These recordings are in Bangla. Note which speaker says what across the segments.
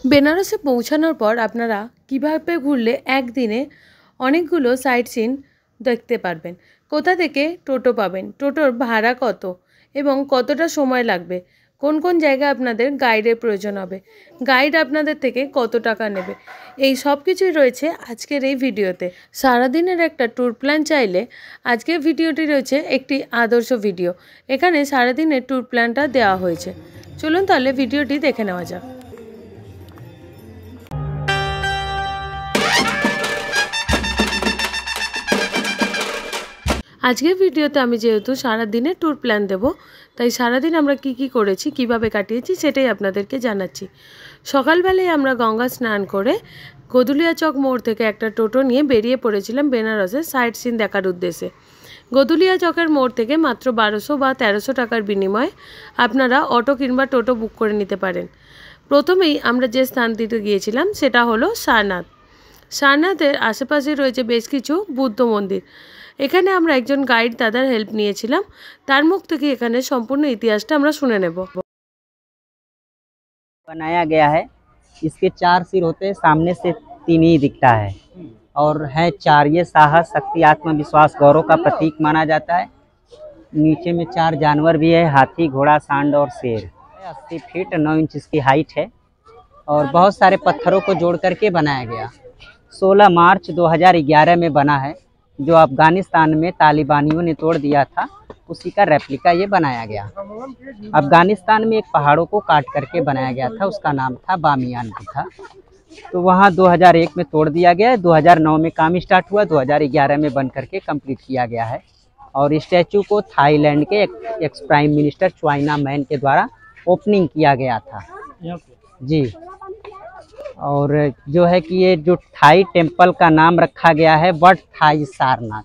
Speaker 1: বেনারসে পৌঁছানোর পর আপনারা কিভাবে ঘুরলে একদিনে অনেকগুলো সাইট সিন দেখতে পারবেন, কোথা থেকে টোটো পাবেন, টোটোর ভাড়া কত এবং কতটা সময় লাগবে, কোন কোন জায়গায় আপনাদের গাইডের প্রয়োজন হবে, গাইড আপনাদের থেকে কত টাকা নেবে, এই সব কিছুই রয়েছে আজকের এই ভিডিওতে। সারাদিনের একটা ট্যুর প্ল্যান চাইলে আজকের ভিডিওটি রয়েছে একটি আদর্শ ভিডিও। এখানে সারাদিনের ট্যুর প্ল্যানটা দেওয়া হয়েছে। চলুন তাহলে ভিডিওটি দেখে নেওয়া যাক। আজকের ভিডিওতে আমি যেহেতু সারাদিনের ট্যুর প্ল্যান দেব, তাই সারাদিন আমরা কি করেছি, কিভাবে কাটিয়েছি সেটাই আপনাদেরকে জানাচ্ছি। সকালবেলায় আমরা গঙ্গা স্নান করে গদুলিয়া চক মোড় থেকে একটা টোটো নিয়ে বেরিয়ে পড়েছিলাম বেনারসের সাইট সিন দেখার উদ্দেশ্যে। গদুলিয়া চকের মোড় থেকে মাত্র 1200 বা 1300 টাকার বিনিময়ে আপনারা অটো কিংবা টোটো বুক করে নিতে পারেন। প্রথমেই আমরা যে স্থানটিতে গিয়েছিলাম সেটা হলো সারনাথ। সারনাথের আশেপাশে রয়েছে বেশ কিছু বুদ্ধ মন্দির। এখানে আমরা একজন গাইড দাদার হেল্প নিয়েছিলাম, তার মুখ থেকে এখানে সম্পূর্ণ ইতিহাসটা আমরা শুনে নেব।
Speaker 2: बनाया गया है, इसके 4 सिर होते हैं, सामने से 3 ही दिखता है और है 4। ये साहस, शक्ति, आत्मविश्वास, गौरव का प्रतीक माना जाता है। नीचे में 4 जानवर भी है, हाथी, घोड़ा, सांड और शेर। 80 फीट 9 इंच इसकी हाइट है और बहुत सारे पत्थरों को जोड़ करके बनाया गया। 16 मार्च 2011 में बना है, जो अफगानिस्तान में तालिबानियों ने तोड़ दिया था, उसी का रेप्लिका ये बनाया गया। अफगानिस्तान में एक पहाड़ों को काट करके बनाया गया था, उसका नाम था बामियान था। तो वहाँ 2001 में तोड़ दिया गया, 2009 में काम स्टार्ट हुआ, 2011 में बन करके कंप्लीट किया गया है। और स्टैचू को थाईलैंड के ex prime minister China man के द्वारा ओपनिंग किया गया था जी। और जो है कि ये जो थाई टेम्पल का नाम रखा गया है वट थाई सारनाथ।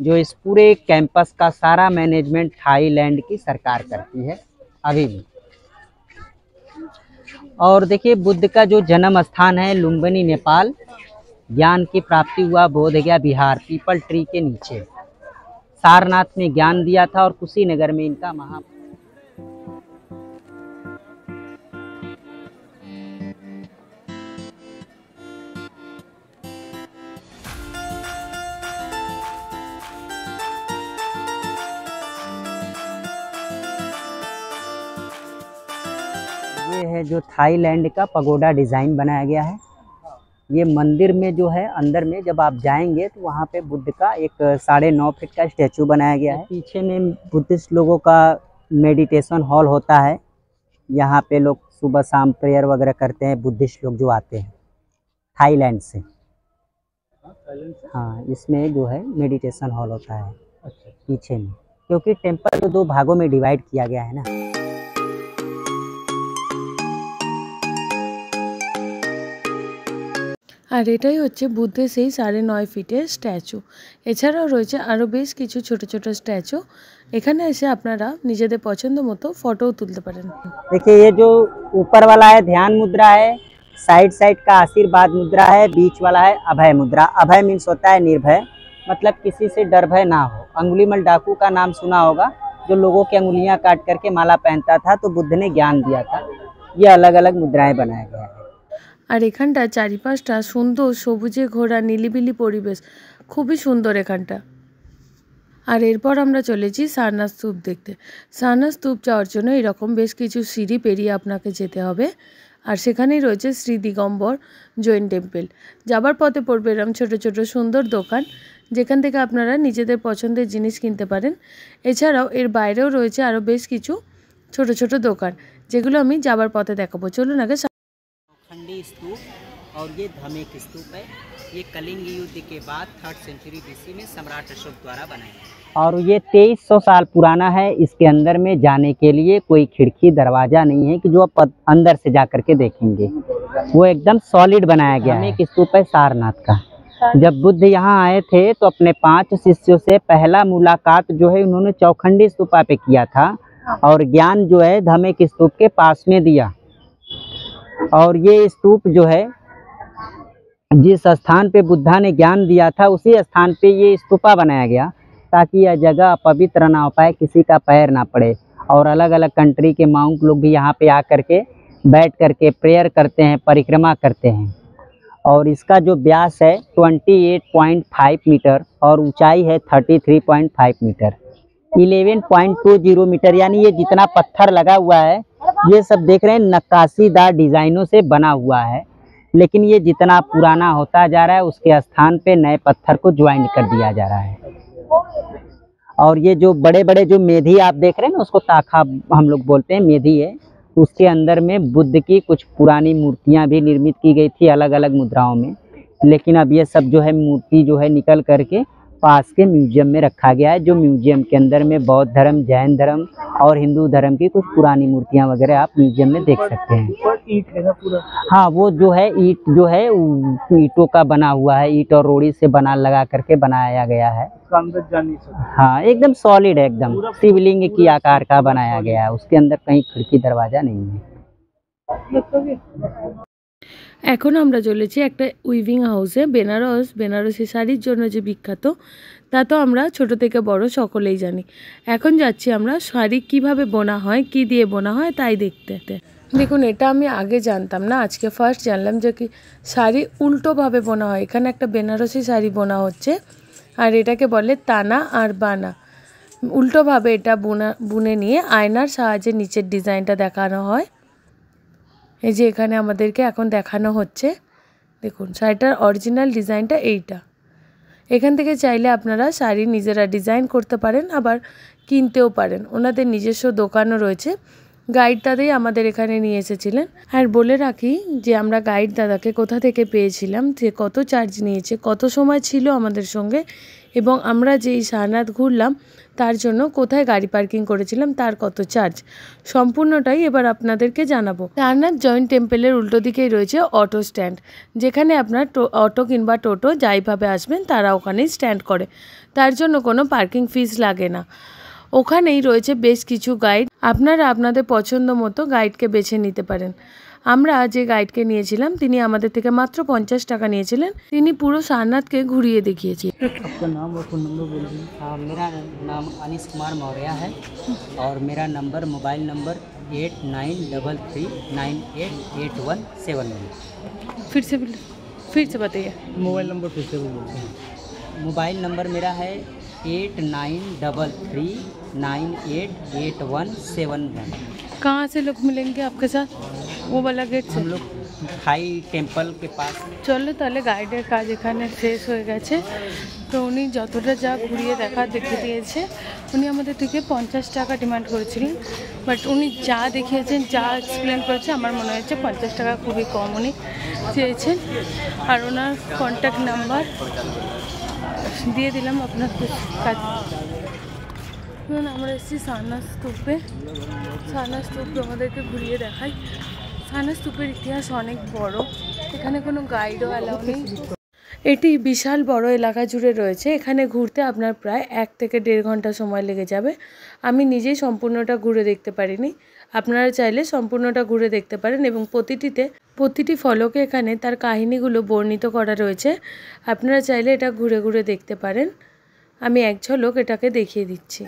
Speaker 2: जो इस पूरे कैंपस का सारा मैनेजमेंट थाईलैंड की सरकार करती है अभी भी। और देखिए, बुद्ध का जो जन्म स्थान है लुम्बिनी नेपाल। ज्ञान की प्राप्ति हुआ बोधगया बिहार, पीपल ट्री के नीचे। सारनाथ में ज्ञान दिया था और कुशीनगर में इनका महा ये है जो थाईलैंड का पगोडा डिज़ाइन बनाया गया है। ये मंदिर में जो है अंदर में जब आप जाएंगे तो वहाँ पे बुद्ध का एक 9.5 फीट का स्टैचू बनाया गया है। पीछे में बुद्धिस्ट लोगों का मेडिटेशन हॉल होता है, यहाँ पे लोग सुबह शाम प्रेयर वगैरह करते हैं, बुद्धिस्ट लोग जो आते हैं थाईलैंड से। हाँ, इसमें जो है मेडिटेशन हॉल होता है पीछे में, क्योंकि टेम्पल को 2 भागों में डिवाइड किया गया है ना।
Speaker 1: আর এটাই হচ্ছে বুদ্ধের সেই 9.5 ফিটের স্ট্যাচু। এছাড়াও রয়েছে আরও বেশ কিছু ছোট ছোট স্ট্যাচু। এখানে এসে আপনারা নিজেদের পছন্দ মতো ফটোও তুলতে পারেন।
Speaker 2: देखिए, ये जो ऊपर वाला है ध्यान मुद्रा है, साइड साइड का आशीर्वाद मुद्रा है, बीच वाला है अभय मुद्रा। अभय मीन्स होता है निर्भय, मतलब किसी से डर भय ना हो। अंगुलीमल डाकू का नाम सुना होगा, जो लोगों की अंगुलियां काट करके माला पहनता था, तो बुद्ध ने ज्ञान दिया था। ये अलग अलग मुद्राएं बनाया गया है।
Speaker 1: আর এখানটা চারিপাশটা সুন্দর সবুজে ঘোরা নিলিবিলি পরিবেশ, খুবই সুন্দর এখানটা। আর এরপর আমরা চলেছি সারনাথ স্তূপ দেখতে। সারনাথ স্তূপ যাওয়ার জন্য এরকম বেশ কিছু সিঁড়ি পেরিয়ে আপনাকে যেতে হবে। আর সেখানেই রয়েছে শ্রী দিগম্বর জৈন টেম্পল। যাবার পথে পড়বে এরকম ছোটো ছোটো সুন্দর দোকান, যেখান থেকে আপনারা নিজেদের পছন্দের জিনিস কিনতে পারেন। এছাড়াও এর বাইরেও রয়েছে আরও বেশ কিছু ছোট ছোট দোকান, যেগুলো আমি যাবার পথে দেখাবো। চলুন আগে।
Speaker 2: खंडी स्तूप, और ये धमेक स्तूप है। ये कलिंग युद्ध के बाद 3rd सेंचुरी बीसी में सम्राट अशोक द्वारा बनाया, और ये 2300 साल पुराना है। इसके अंदर में जाने के लिए कोई खिड़की दरवाजा नहीं है कि जो आप अंदर से जा करके देखेंगे, वो एकदम सॉलिड बनाया गया है। एक स्तूप है सारनाथ का। जब बुद्ध यहाँ आए थे तो अपने 5 शिष्यों से पहला मुलाकात जो है उन्होंने चौखंडी स्तूपा पे किया था, और ज्ञान जो है धमेक स्तूप के पास में दिया। और ये स्तूप जो है जिस स्थान पे बुद्धा ने ज्ञान दिया था, उसी स्थान पे ये स्तूपा बनाया गया, ताकि यह जगह अपवित्र ना हो पाए, किसी का पैर ना पड़े। और अलग अलग कंट्री के माउंट लोग भी यहाँ पे आकर के बैठ करके प्रेयर करते हैं, परिक्रमा करते हैं। और इसका जो व्यास है 28.5 मीटर और ऊंचाई है 33.5 मीटर। 11.20 मीटर, यानी ये जितना पत्थर लगा हुआ है ये सब देख रहे हैं नक्काशीदार डिज़ाइनों से बना हुआ है, लेकिन ये जितना पुराना होता जा रहा है उसके स्थान पे नए पत्थर को ज्वाइन कर दिया जा रहा है। और ये जो बड़े बड़े जो मेधी आप देख रहे हैं ना, उसको ताखा हम लोग बोलते हैं, मेधी है, उसके अंदर में बुद्ध की कुछ पुरानी मूर्तियां भी निर्मित की गई थी अलग अलग मुद्राओं में। लेकिन अब ये सब जो है मूर्ति जो है निकल करके पास के म्यूजियम में रखा गया है, जो म्यूजियम के अंदर में बौद्ध धर्म, जैन धर्म और हिंदू धर्म की कुछ पुरानी मूर्तियां वगैरह आप म्यूजियम में देख सकते हैं।
Speaker 3: ईंट है ना पूरा?
Speaker 2: हाँ, वो जो है ईंट जो है ईंटों का बना हुआ है, ईंट और रोड़ी से बना लगा करके बनाया गया है।
Speaker 3: अंदर जा नहीं सकते।
Speaker 2: हाँ, एकदम सॉलिड है, एकदम शिवलिंग की आकार का बनाया गया है, उसके अंदर कहीं खिड़की दरवाजा नहीं है।
Speaker 1: এখন আমরা চলেছি একটা উইভিং হাউসে। বেনারসি শাড়ির জন্য যে বিখ্যাত তা তো আমরা ছোট থেকে বড় সকলেই জানি। এখন যাচ্ছি আমরা শাড়ি কিভাবে বোনা হয়, কি দিয়ে বোনা হয় তাই দেখতে। দেখুন, এটা আমি আগে জানতাম না, আজকে ফার্স্ট জানলাম যে কি শাড়ি উল্টোভাবে বোনা হয়। এখানে একটা বেনারসি শাড়ি বোনা হচ্ছে আর এটাকে বলে তানা আর বানা। উল্টোভাবে এটা বুনে নিয়ে আয়নার সাহায্যে নিচের ডিজাইনটা দেখানো হয়। এই যে এখানে আমাদেরকে এখন দেখানো হচ্ছে, দেখুন শাড়িটার অরিজিনাল ডিজাইনটা এইটা। এখান থেকে চাইলে আপনারা শাড়ি নিজেরা ডিজাইন করতে পারেন, আবার কিনতেও পারেন। ওনাদের নিজস্ব দোকানও রয়েছে। গাইড দাদাই আমাদের এখানে নিয়ে এসেছিলেন। আর বলে রাখি যে আমরা গাইড দাদাকে কোথা থেকে পেয়েছিলাম, যে কত চার্জ নিয়েছে, কত সময় ছিল আমাদের সঙ্গে, এবং আমরা যেই সারনাথ ঘুরলাম তার জন্য কোথায় গাড়ি পার্কিং করেছিলাম তার কত চার্জ, সম্পূর্ণটাই এবার আপনাদেরকে জানাবো। সারনাথ জৈন টেম্পলের উল্টো দিকেই রয়েছে অটো স্ট্যান্ড, যেখানে আপনার অটো কিংবা টোটো যাইভাবে আসবেন তারা ওখানেই স্ট্যান্ড করে, তার জন্য কোনো পার্কিং ফিস লাগে না। ওখানেই রয়েছে বেশ কিছু গাইড, আপনারা আপনাদের পছন্দ মতো গাইডকে বেছে নিতে পারেন। আমরা যে গাইডকে নিয়েছিলাম তিনি আমাদের থেকে মাত্র 50 টাকা নিয়েছিলেন। তিনি পুরো সারনাথকে ঘুরিয়ে দেখিয়েছে।
Speaker 3: आपका नाम और फोन नंबर बोल दीजिए।
Speaker 2: मेरा नाम अनिश कुमार मौर्य है और मेरा नंबर मोबाइल नंबर 8933988171।
Speaker 1: फिर से बताइए।
Speaker 3: मोबाइल नंबर फिर से बोल दीजिए।
Speaker 2: मोबाइल नंबर मेरा है 8933988171।
Speaker 1: कहाँ से लोग मिलेंगे आपके साथ? वो वाला गेट से?
Speaker 2: हम लोग थाई टेम्पल के पास।
Speaker 1: চলো তাহলে গাইডের কাজ এখানে শেষ হয়ে গেছে। তো উনি যতটা যা ঘুরিয়ে দেখে দিয়েছে। উনি আমাদের থেকে 50 টাকা ডিমান্ড করেছিলেন, বাট উনি যা দেখিয়েছেন, যা এক্সপ্লেন করেছে, আমার মনে হচ্ছে 50 টাকা খুবই কম উনি চেয়েছেন। আর ওনার কন্ট্যাক্ট নাম্বার দিয়ে দিলাম আপনার কাছে। আমরা এসেছি সারনাথ স্তূপে। সারনাথ স্তূপ আমাদেরকে ঘুরিয়ে দেখাই। সারনাথ স্তূপের ইতিহাস অনেক বড়, এখানে কোনো গাইডও অ্যালাউ নেই। এটি বিশাল বড় এলাকা জুড়ে রয়েছে। এখানে ঘুরতে আপনার প্রায় 1 থেকে 1.5 ঘন্টা সময় লেগে যাবে। আমি নিজেই সম্পূর্ণটা ঘুরে দেখতে পারিনি, আপনারা চাইলে সম্পূর্ণটা ঘুরে দেখতে পারেন। এবং প্রতিটি ফলকে এখানে তার কাহিনীগুলো বর্ণিত করা রয়েছে, আপনারা চাইলে এটা ঘুরে ঘুরে দেখতে পারেন। আমি এক ঝলক এটাকে দেখিয়ে দিচ্ছি।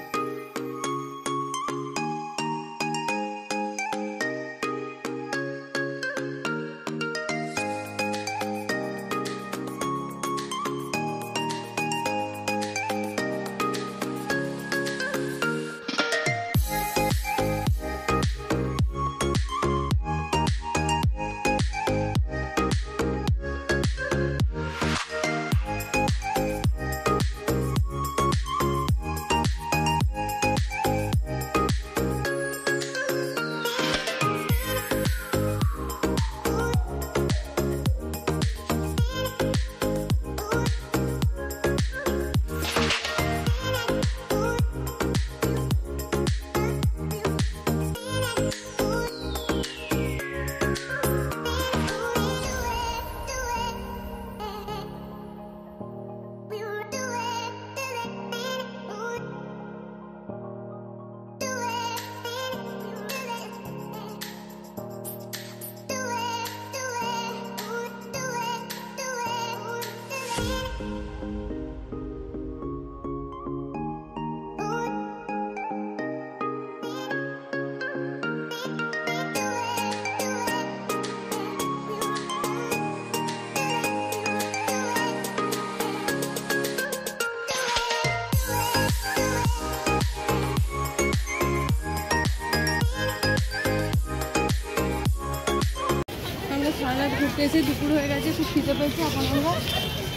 Speaker 1: সারা ঘুরতে এসে দুপুর হয়ে গেছে, খুব খিদে পেয়েছে। এখন আমরা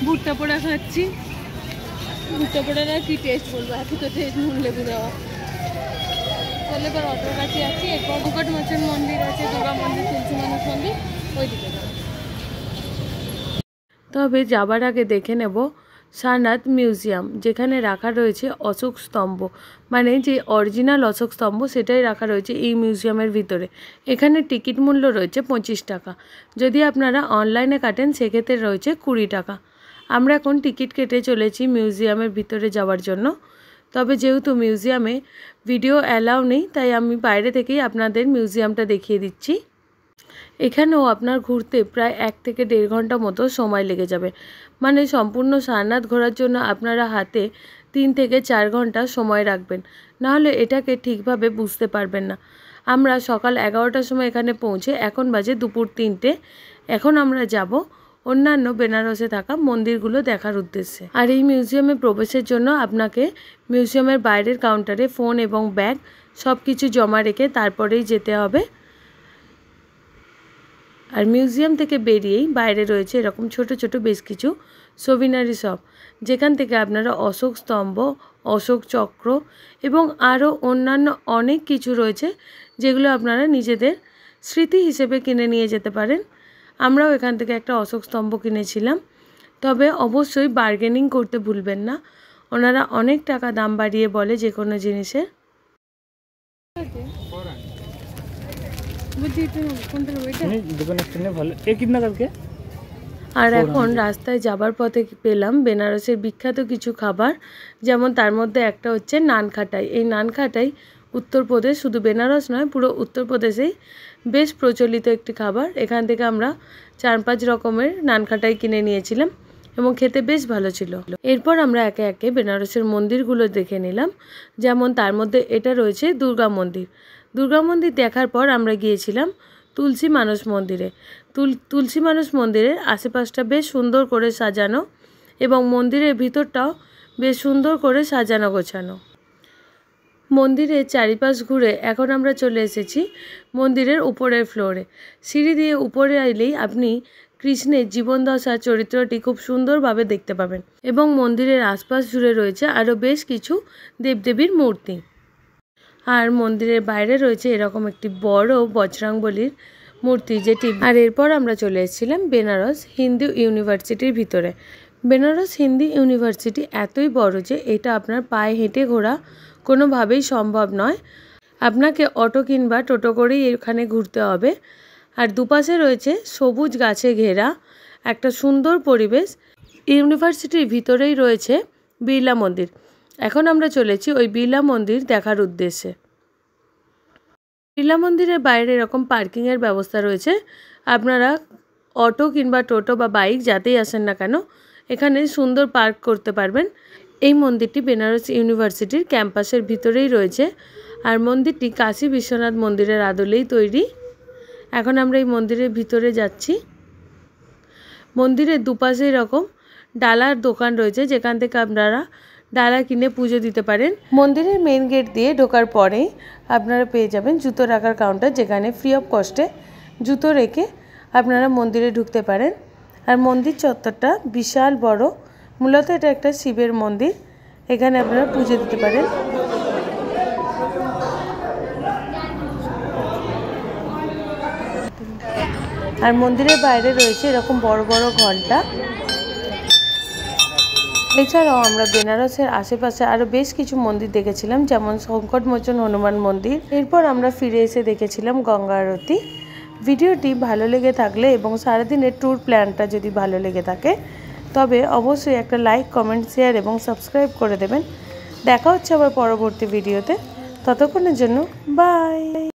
Speaker 1: ভুট্টা পোড়া খাচ্ছি। ভুট্টা পোড়াটা কি টেস্ট বলবো, এত তো টেস্ট, নুন লেবু দেওয়া। তাহলে এবার অটোর কাছে আছি। এরপর মুকুটমোচন মন্দির আছে, দুর্গা মন্দির, তুলসী মানুষ মন্দির, ওই দিকে যাবো। তবে যাবার আগে দেখে নেব সারনাথ মিউজিয়াম, যেখানে রাখা রয়েছে অশোক স্তম্ভ, মানে যে অরিজিনাল অশোক স্তম্ভ সেটাই রাখা রয়েছে এই মিউজিয়ামের ভিতরে। এখানে টিকিট মূল্য রয়েছে 25 টাকা। যদি আপনারা অনলাইনে কাটেন সেক্ষেত্রে রয়েছে 20 টাকা। আমরা এখন টিকিট কেটে চলেছি মিউজিয়ামের ভিতরে যাওয়ার জন্য। তবে যেহেতু মিউজিয়ামে ভিডিও অ্যালাউ নেই, তাই আমি বাইরে থেকেই আপনাদের মিউজিয়ামটা দেখিয়ে দিচ্ছি। এখানেও আপনার ঘুরতে প্রায় 1 থেকে 1.5 ঘন্টা মতো সময় লেগে যাবে। মানে সম্পূর্ণ সারনাথ ঘোরার জন্য আপনারা হাতে 3 থেকে 4 ঘন্টা সময় রাখবেন, নাহলে এটাকে ঠিকভাবে বুঝতে পারবেন না। আমরা সকাল 11টার সময় এখানে পৌঁছে এখন বাজে দুপুর 3টে। এখন আমরা যাব অন্যান্য বেনারসে থাকা মন্দিরগুলো দেখার উদ্দেশ্যে। আর এই মিউজিয়ামে প্রবেশের জন্য আপনাকে মিউজিয়ামের বাইরের কাউন্টারে ফোন এবং ব্যাগ সব কিছু জমা রেখে তারপরেই যেতে হবে। আর মিউজিয়াম থেকে বেরিয়েই বাইরে রয়েছে এরকম ছোট ছোট বেশ কিছু সোভিনারি শপ, যেখান থেকে আপনারা অশোক স্তম্ভ, অশোক চক্র এবং আরও অন্যান্য অনেক কিছু রয়েছে, যেগুলো আপনারা নিজেদের স্মৃতি হিসেবে কিনে নিয়ে যেতে পারেন। আমরাও এখান থেকে একটা অশোক স্তম্ভ কিনেছিলাম। তবে অবশ্যই বার্গেনিং করতে ভুলবেন না, ওনারা অনেক টাকা দাম বাড়িয়ে বলে যে কোনো জিনিসের। আর এখন রাস্তায় যাবার পথে পেলাম বেনারসের বিখ্যাত কিছু খাবার, যেমন তার মধ্যে একটা হচ্ছে নানখাটাই। এই নানখাটাই উত্তরপ্রদেশ, শুধু বেনারস নয় পুরো উত্তরপ্রদেশেই বেশ প্রচলিত একটি খাবার। এখান থেকে আমরা 4-5 রকমের নানখাটাই কিনে নিয়েছিলাম এবং খেতে বেশ ভালো ছিল। এরপর আমরা একে একে বেনারসের মন্দিরগুলো দেখে নিলাম। যেমন তার মধ্যে এটা রয়েছে দুর্গা মন্দির। দুর্গা মন্দির দেখার পর আমরা গিয়েছিলাম তুলসী মানুষ মন্দিরে। তুলসী মানুষ মন্দিরের আশেপাশটা বেশ সুন্দর করে সাজানো এবং মন্দিরের ভিতরটাও বেশ সুন্দর করে সাজানো গোছানো। মন্দিরের চারিপাশ ঘুরে এখন আমরা চলে এসেছি মন্দিরের উপরের ফ্লোরে। সিঁড়ি দিয়ে উপরে এলেই আপনি কৃষ্ণের জীবনদশা চরিত্রটি খুব সুন্দরভাবে দেখতে পাবেন এবং মন্দিরের আশপাশ জুড়ে রয়েছে আরও বেশ কিছু দেবদেবীর মূর্তি। আর মন্দিরের বাইরে রয়েছে এরকম একটি বড় বজরংবলীর মূর্তি, যেটি। আর এরপর আমরা চলে এসেছিলাম বেনারস হিন্দু ইউনিভার্সিটির ভিতরে। বেনারস হিন্দু ইউনিভার্সিটি এতই বড় যে এটা আপনার পায়ে হেঁটে ঘোরা কোনোভাবেই সম্ভব নয়। আপনাকে অটো কিংবা টোটো করেই এখানে ঘুরতে হবে। আর দুপাশে রয়েছে সবুজ গাছে ঘেরা একটা সুন্দর পরিবেশ। ইউনিভার্সিটির ভিতরেই রয়েছে বিড়লা মন্দির। এখন আমরা চলেছি ওই বিড়লা মন্দির দেখার উদ্দেশ্যে। বিড়লা মন্দিরের বাইরে এরকম পার্কিংয়ের ব্যবস্থা রয়েছে। আপনারা অটো কিংবা টোটো বা বাইক যাতেই আসেন না কেন এখানে সুন্দর পার্ক করতে পারবেন। এই মন্দিরটি বেনারস ইউনিভার্সিটির ক্যাম্পাসের ভিতরেই রয়েছে। আর মন্দিরটি কাশী বিশ্বনাথ মন্দিরের আদলেই তৈরি। এখন আমরা এই মন্দিরের ভিতরে যাচ্ছি। মন্দিরের দুপাশে এরকম ডালার দোকান রয়েছে, যেখান থেকে আপনারা ডালা কিনে পুজো দিতে পারেন। মন্দিরের মেন গেট দিয়ে ঢোকার পরেই আপনারা পেয়ে যাবেন জুতো রাখার কাউন্টার, যেখানে ফ্রি অফ কস্টে জুতো রেখে আপনারা মন্দিরে ঢুকতে পারেন। আর মন্দির চত্বরটা বিশাল বড়। মূলত এটা একটা শিবের মন্দির, এখানে আপনারা পুজো দিতে পারেন। আর মন্দিরের বাইরে রয়েছে এরকম বড় বড় ঘন্টা। এছাড়াও আমরা বেনারসের আশেপাশে আরও বেশ কিছু মন্দির দেখেছিলাম, যেমন সংকটমোচন হনুমান মন্দির। এরপর আমরা ফিরে এসে দেখেছিলাম গঙ্গা আরতি। ভিডিওটি ভালো লেগে থাকলে এবং সারাদিনের ট্যুর প্ল্যানটা যদি ভালো লেগে থাকে তবে অবশ্যই একটা লাইক, কমেন্ট, শেয়ার এবং সাবস্ক্রাইব করে দেবেন। দেখা হচ্ছে আবার পরবর্তী ভিডিওতে। ততক্ষণের জন্য বাই।